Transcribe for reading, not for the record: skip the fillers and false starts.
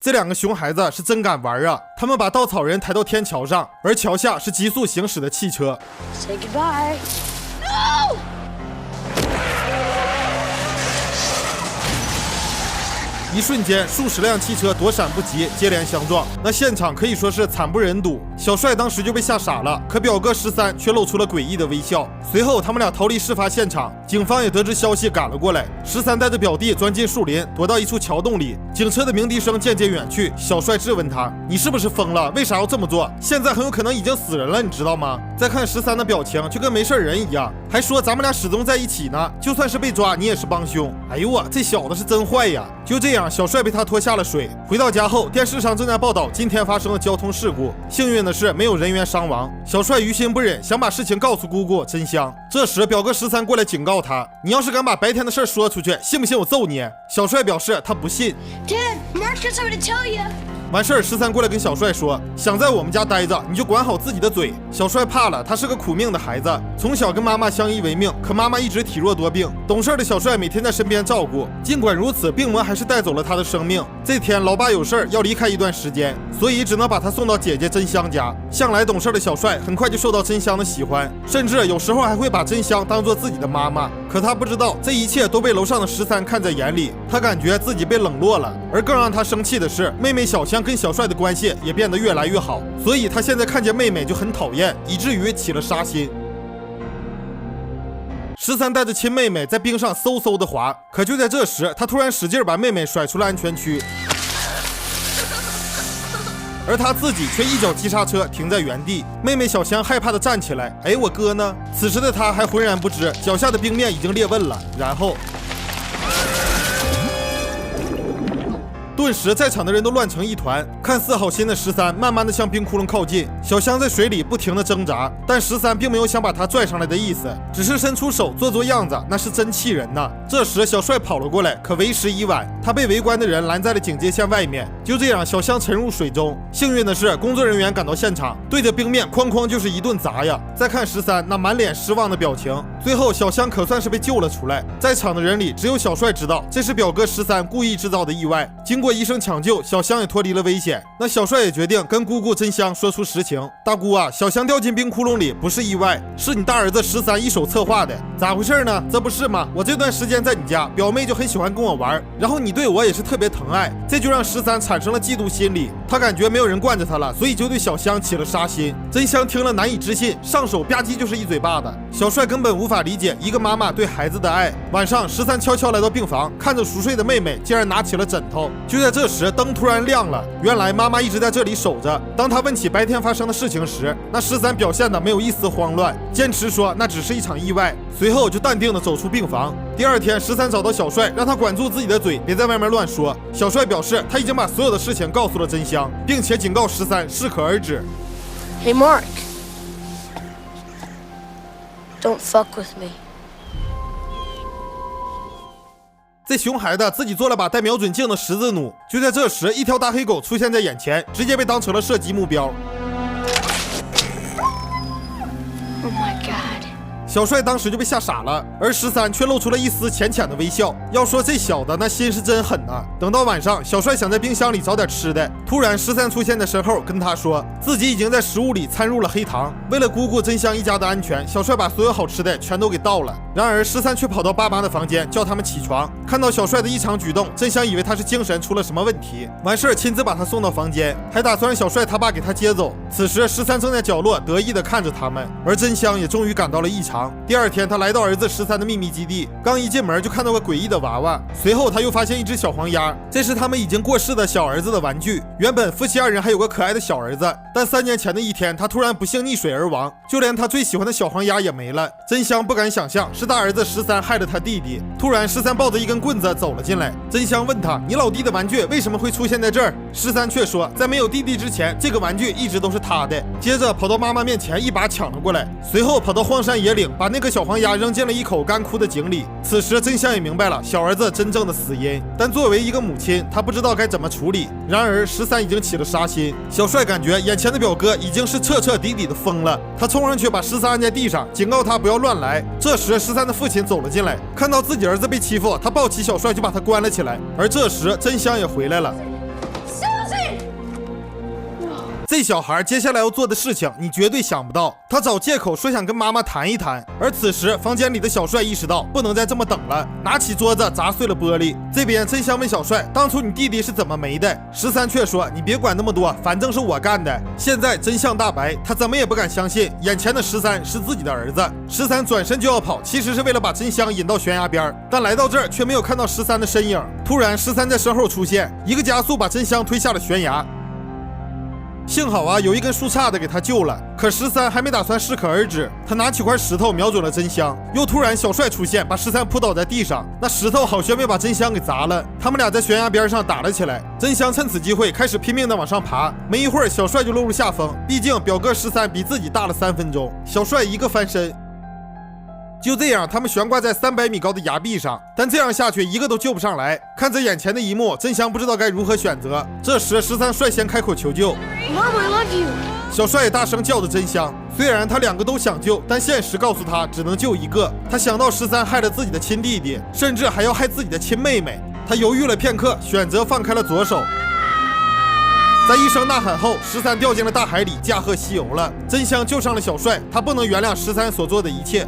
这两个熊孩子是真敢玩啊！他们把稻草人抬到天桥上，而桥下是急速行驶的汽车。Say goodbye. No! 一瞬间，数十辆汽车躲闪不及，接连相撞，那现场可以说是惨不忍睹。小帅当时就被吓傻了，可表哥13却露出了诡异的微笑。随后，他们俩逃离事发现场，警方也得知消息赶了过来。13带着表弟钻进树林，躲到一处桥洞里。警车的鸣笛声渐渐远去，小帅质问他：“你是不是疯了？为啥要这么做？现在很有可能已经死人了，你知道吗？”再看13的表情，就跟没事人一样，还说咱们俩始终在一起呢，就算是被抓，你也是帮凶。哎呦我，这小子是真坏呀！就这样，小帅被他拖下了水。回到家后，电视上正在报道今天发生的交通事故。幸运的是，没有人员伤亡。小帅于心不忍，想把事情告诉姑姑真相。这时，表哥13过来警告他：“你要是敢把白天的事说出去，信不信我揍你？”小帅表示他不信。Dad, Marcus told me to tell you. 完事儿，13过来跟小帅说：“想在我们家待着，你就管好自己的嘴。”小帅怕了，他是个苦命的孩子，从小跟妈妈相依为命，可妈妈一直体弱多病。懂事的小帅每天在身边照顾，尽管如此，病魔还是带走了他的生命。这天，老爸有事儿要离开一段时间，所以只能把他送到姐姐真香家。向来懂事的小帅很快就受到真香的喜欢，甚至有时候还会把真香当做自己的妈妈。可他不知道，这一切都被楼上的13看在眼里，他感觉自己被冷落了。而更让他生气的是，妹妹小香跟小帅的关系也变得越来越好，所以他现在看见妹妹就很讨厌，以至于起了杀心。13带着亲妹妹在冰上嗖嗖的滑，可就在这时，他突然使劲把妹妹甩出了安全区，而他自己却一脚急刹车停在原地。妹妹小香害怕的站起来，哎，我哥呢？此时的他还浑然不知，脚下的冰面已经裂纹了。然后顿时，在场的人都乱成一团。看似好心的13慢慢的向冰窟窿靠近，小香在水里不停的挣扎，但13并没有想把她拽上来的意思，只是伸出手做样子，那是真气人呐。这时，小帅跑了过来，可为时已晚，他被围观的人拦在了警戒线外面。就这样，小香沉入水中。幸运的是，工作人员赶到现场，对着冰面哐哐就是一顿砸呀。再看13那满脸失望的表情，最后小香可算是被救了出来。在场的人里，只有小帅知道这是表哥13故意制造的意外。经过医生抢救，小香也脱离了危险。那小帅也决定跟姑姑真香说出实情：“大姑啊，小香掉进冰窟窿里不是意外，是你大儿子13一手策划的。咋回事呢？这不是吗？我这段时间在你家，表妹就很喜欢跟我玩，然后你对我也是特别疼爱，这就让13产生了嫉妒心理。他感觉没有人惯着他了，所以就对小香起了杀心。真香听了难以置信，上手吧唧就是一嘴巴子。小帅根本无法理解一个妈妈对孩子的爱。晚上，13悄悄来到病房，看着熟睡的妹妹，竟然拿起了枕头。就在这时，灯突然亮了，原来妈妈一直在这里守着。当他问起白天发生的事情时，那13表现的没有一丝慌乱，坚持说那只是一场意外，随后就淡定的走出病房。第二天，13找到小帅，让他管住自己的嘴，别在外面乱说。小帅表示他已经把所有的事情告诉了真香，并且警告13适可而止。 Hey, Mark. Don't fuck with me. 这熊孩子自己做了把带瞄准镜的十字弩，就在这时，一条大黑狗出现在眼前，直接被当成了射击目标。Oh my god. 小帅当时就被吓傻了，而13却露出了一丝浅浅的微笑。要说这小子那心是真狠呐！等到晚上，小帅想在冰箱里找点吃的，突然13出现在身后，跟他说自己已经在食物里掺入了黑糖。为了姑姑真香一家的安全，小帅把所有好吃的全都给倒了。然而13却跑到爸妈的房间叫他们起床。看到小帅的异常举动，真香以为他是精神出了什么问题，完事儿亲自把他送到房间，还打算让小帅他爸给他接走。此时13正在角落得意的看着他们，而真香也终于感到了异常。第二天，他来到儿子13的秘密基地，刚一进门就看到个诡异的娃娃，随后他又发现一只小黄鸭，这是他们已经过世的小儿子的玩具。原本夫妻二人还有个可爱的小儿子，但3年前的一天，他突然不幸溺水而亡，就连他最喜欢的小黄鸭也没了。真香不敢想象是大儿子13害了他弟弟。突然13抱着一根棍子走了进来，真香问他：“你老弟的玩具为什么会出现在这儿？”13却说，在没有弟弟之前，这个玩具一直都是他的。接着跑到妈妈面前一把抢了过来，随后跑到荒山野岭，把那个小黄鸭扔进了一口干枯的井里。此时真香也明白了小儿子真正的死因，但作为一个母亲，她不知道该怎么处理。然而13已经起了杀心，小帅感觉眼前的表哥已经是彻彻底底的疯了，他冲上去把13按在地上，警告他不要乱来。这时13的父亲走了进来，看到自己儿子被欺负，他抱起小帅就把他关了起来。而这时真香也回来了。这小孩接下来要做的事情，你绝对想不到。他找借口说想跟妈妈谈一谈，而此时房间里的小帅意识到不能再这么等了，拿起桌子砸碎了玻璃。这边真香问小帅，当初你弟弟是怎么没的？13却说，你别管那么多，反正是我干的。现在真相大白，他怎么也不敢相信眼前的13是自己的儿子。13转身就要跑，其实是为了把真香引到悬崖边，但来到这儿却没有看到13的身影。突然13在身后出现，一个加速把真香推下了悬崖。幸好啊，有一根树杈子给他救了。可13还没打算适可而止，他拿起块石头瞄准了真香，又突然小帅出现，把13扑倒在地上。那石头好悬没把真香给砸了，他们俩在悬崖边上打了起来。真香趁此机会开始拼命的往上爬，没一会儿小帅就落入下风，毕竟表哥13比自己大了3分钟。小帅一个翻身。就这样，他们悬挂在300米高的崖壁上，但这样下去一个都救不上来。看着眼前的一幕，真香不知道该如何选择。这时13率先开口求救 Mom, I love you. 小帅也大声叫着真香。虽然他2个都想救，但现实告诉他只能救一个。他想到13害了自己的亲弟弟，甚至还要害自己的亲妹妹。他犹豫了片刻，选择放开了左手。在一声呐喊后，13掉进了大海里，驾鹤西游了。真香救上了小帅，他不能原谅13所做的一切。